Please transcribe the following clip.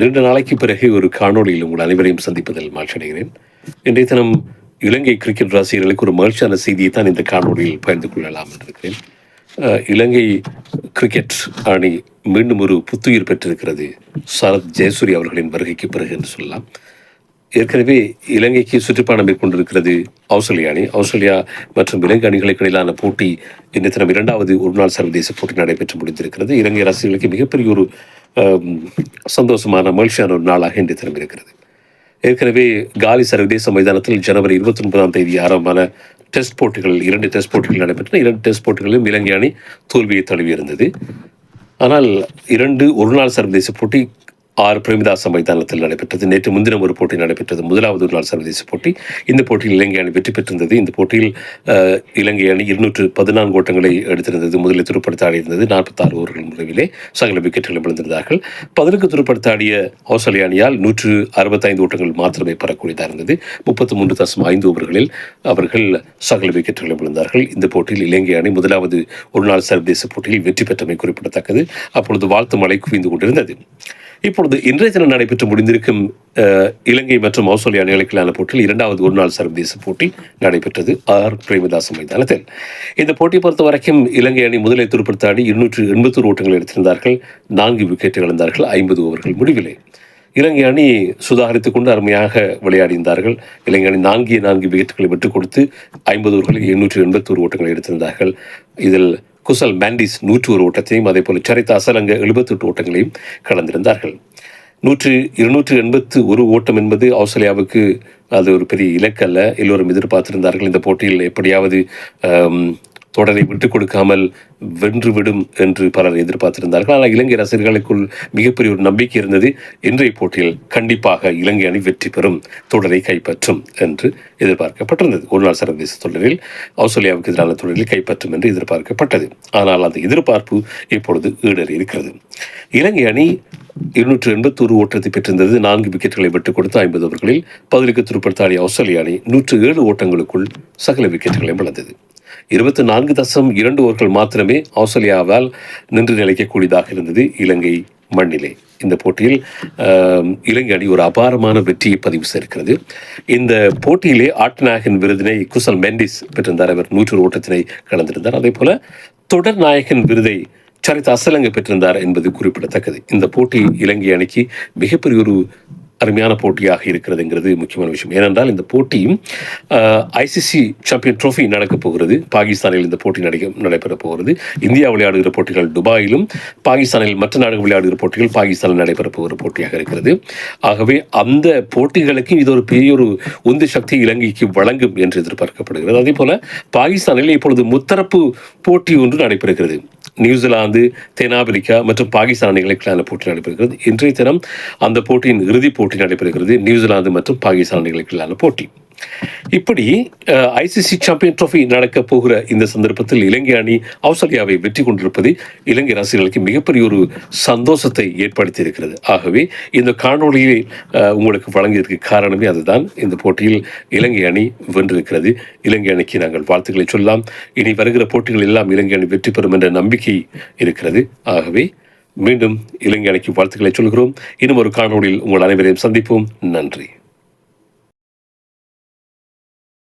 நீண்ட நாளைக்கு பிறகு ஒரு காணொளியில் உங்கள் அனைவரையும் சந்திப்பதில் மகிழ்ச்சி அடைகிறேன். இன்றைய தினம் இலங்கை கிரிக்கெட் ரசிகர்களுக்கு ஒரு மகிழ்ச்சியான செய்தியை தான் இந்த காணொளியில் பகிர்ந்து கொள்ளலாம் என்றிருக்கிறேன். இலங்கை கிரிக்கெட் அணி மீண்டும் ஒரு புத்துயிர் பெற்றிருக்கிறது சரத் ஜெயசூரிய அவர்களின் வருகைக்கு பிறகு என்று சொல்லலாம். ஏற்கனவே இலங்கைக்கு சுற்றுப்பயணம் மேற்கொண்டிருக்கிறது ஆஸ்திரேலிய அணி. ஆஸ்திரேலியா மற்றும் இலங்கை அணிகளுக்கு இடையிலான போட்டி இன்றைய தினம் 2வது ஒருநாள் சர்வதேச போட்டி நடைபெற்று முடிந்திருக்கிறது. இலங்கை ரசிகர்களுக்கு மிகப்பெரிய ஒரு சந்தோஷமான மகிழ்ச்சியான ஒரு நாளாக இன்றைய தினம் இருக்கிறது. ஏற்கனவே காலி சர்வதேச மைதானத்தில் ஜனவரி 29ஆம் தேதி ஆரம்பமான டெஸ்ட் போட்டிகள் 2 டெஸ்ட் போட்டிகள் நடைபெற்றன. 2 டெஸ்ட் போட்டிகளிலும் இலங்கை அணி தோல்வியை தழுவியிருந்தது. ஆனால் 2 ஒருநாள் சர்வதேச போட்டி 6 பிரேமதாச மைதானத்தில் நடைபெற்றது. நேற்று முன்தினம் ஒரு போட்டி நடைபெற்றது, 1வது ஒரு நாள் சர்வதேச போட்டி. இந்த போட்டியில் இலங்கை அணி வெற்றி பெற்றிருந்தது. இந்த போட்டியில் இலங்கை அணி 214 ஓட்டங்களை எடுத்திருந்தது. முதலில் துடுப்படுத்த ஆடியிருந்தது. 46 ஓவர்கள் முடிவிலே சகல விக்கெட்டுகளை விழுந்திருந்தார்கள். 10க்கு துடுப்படுத்த ஆடிய ஆஸ்திரேலிய அணியால் 165 ஓட்டங்கள் மாத்திரமே பெறக்கூடியதாக இருந்தது. 33.5 ஓவர்களில் அவர்கள் சகல விக்கெட்டுகளை விழுந்தார்கள். இந்த போட்டியில் இலங்கை அணி 1வது ஒரு நாள் சர்வதேச போட்டியில் வெற்றி பெற்றமை குறிப்பிடத்தக்கது. அப்பொழுது வாழ்த்து மழை குவிந்து கொண்டிருந்தது. இப்பொழுது இன்றைய தினம் நடைபெற்று முடிந்திருக்கும் இலங்கை மற்றும் ஆஸ்திரேலிய அணிகளுக்கான போட்டியில் 2வது ஒரு நாள் சர்வதேச போட்டி நடைபெற்றது ஆர் பிரேமதாச மைதானத்தில். இந்த போட்டியை பொறுத்த வரைக்கும் இலங்கை அணி முதலில் துடுப்படுத்த ஆடி 281 ஓட்டங்கள் எடுத்திருந்தார்கள். 4 விக்கெட்டுகள் இழந்தார்கள் 50 ஓவர்கள் முடிவிலே. இலங்கை அணி சுதாகரித்துக் கொண்டு அருமையாக விளையாடியிருந்தார்கள். இலங்கை அணி 4 விக்கெட்டுகளை விட்டுக் கொடுத்து 50 ஓவர்களில் 881 ஓட்டங்களை எடுத்திருந்தார்கள். இதில் குசல் மேண்டிஸ் 101 ஓட்டத்தையும் அதேபோல் சரிதா அசலங்க 78 ஓட்டங்களையும் கடந்திருந்தார்கள். 281 ஓட்டம் என்பது ஆஸ்திரேலியாவுக்கு அது ஒரு பெரிய இலக்கல்ல. எல்லோரும் எதிர்பார்த்திருந்தார்கள் இந்த போட்டியில் எப்படியாவது தொடரை விட்டுக் கொடுக்காமல் வென்றுவிடும் என்று பலர் எதிர்பார்த்திருந்தார்கள். ஆனால் இலங்கை ரசிகர்களுக்குள் மிகப்பெரிய ஒரு நம்பிக்கை இருந்தது. இன்றைய போட்டியில் கண்டிப்பாக இலங்கை அணி வெற்றி பெறும், தொடரை கைப்பற்றும் என்று எதிர்பார்க்கப்பட்டிருந்தது. ஒரு நாள் சர்வதேச தொடரில் ஆஸ்திரேலியாவுக்கு எதிரான தொடரில் கைப்பற்றும் என்று எதிர்பார்க்கப்பட்டது. ஆனால் அந்த எதிர்பார்ப்பு இப்பொழுது ஈடேறி இருக்கிறது. இலங்கை அணி 281 ஓட்டத்தை பெற்றிருந்தது. 4 விக்கெட்டுகளை விட்டுக் கொடுத்து 50 ஓவர்களில் 10க்கு துடுப்படுத்த ஆடிய ஆஸ்திரேலிய அணி 107 ஓட்டங்களுக்குள் சகல விக்கெட்டுகளையும் இழந்தது. 24.2 ஓவர்கள் மாத்திரமே ஆஸ்திரேலியாவால் நின்று நிலைக்கக்கூடியதாக இருந்தது இலங்கை மண்ணிலே. இந்த போட்டியில் இலங்கை அணி ஒரு அபாரமான வெற்றியை பதிவு செய்திருக்கிறது. இந்த போட்டியிலே ஆட்டநாயகன் விருதினை குசல் மெண்டிஸ் பெற்றிருந்தார். அவர் 100 ஓட்டத்தினை கலந்திருந்தார். அதே போல தொடர் நாயகன் விருதை சரிதா அசலங்க பெற்றிருந்தார் என்பது குறிப்பிடத்தக்கது. இந்த போட்டி இலங்கை அணிக்கு மிகப்பெரிய ஒரு அருமையான போட்டியாக இருக்கிறதுங்கிறது முக்கியமான விஷயம். ஏனென்றால் இந்த போட்டி ஐசிசி சாம்பியன் ட்ரோஃபி நடக்கப் போகிறது. பாகிஸ்தானில் இந்த போட்டி நடைபெறப் போகிறது. இந்தியா விளையாடுகிற போட்டிகள் துபாயிலும், பாகிஸ்தானில் மற்ற நாடுகள் விளையாடுகிற போட்டிகள் பாகிஸ்தானில் நடைபெறப் போகிற போட்டியாக இருக்கிறது. ஆகவே அந்த போட்டிகளுக்கு இது ஒரு பெரிய ஒரு உந்து சக்தி இலங்கைக்கு வழங்கும் என்று எதிர்பார்க்கப்படுகிறது. அதே போல பாகிஸ்தானில் இப்பொழுது முத்தரப்பு போட்டி ஒன்று நடைபெறுகிறது. நியூசிலாந்து, தென்னாப்பிரிக்கா மற்றும் பாகிஸ்தான் அணிகளுக்கான போட்டி நடைபெறுகிறது. இன்றைய தினம் அந்த போட்டியின் இறுதிப் போட்டி நடைபெறுகிறது. நியூசிலாந்து மற்றும் பாகிஸ்தான் அணிகளுக்கான போட்டி. இப்படி ஐசிசி சாம்பியன் ட்ரோஃபி நடக்கப் போகிற இந்த சந்தர்ப்பத்தில் இலங்கை அணி ஆஸ்திரேலியாவை வெற்றி கொண்டிருப்பது இலங்கை ரசிகர்களுக்கு மிகப்பெரிய ஒரு சந்தோஷத்தை ஏற்படுத்தி இருக்கிறது. ஆகவே இந்த காணொலியை உங்களுக்கு வழங்கியதற்கு காரணமே அதுதான். இந்த போட்டியில் இலங்கை அணி வென்றிருக்கிறது. இலங்கை அணிக்கு நாங்கள் வாழ்த்துக்களை சொல்லலாம். இனி வருகிற போட்டிகள் எல்லாம் இலங்கை அணி வெற்றி பெறும் என்ற நம்பிக்கை இருக்கிறது. ஆகவே மீண்டும் இலங்கை அணிக்கு வாழ்த்துக்களை சொல்கிறோம். இன்னும் ஒரு காணொலியில் உங்கள் அனைவரையும் சந்திப்போம். நன்றி.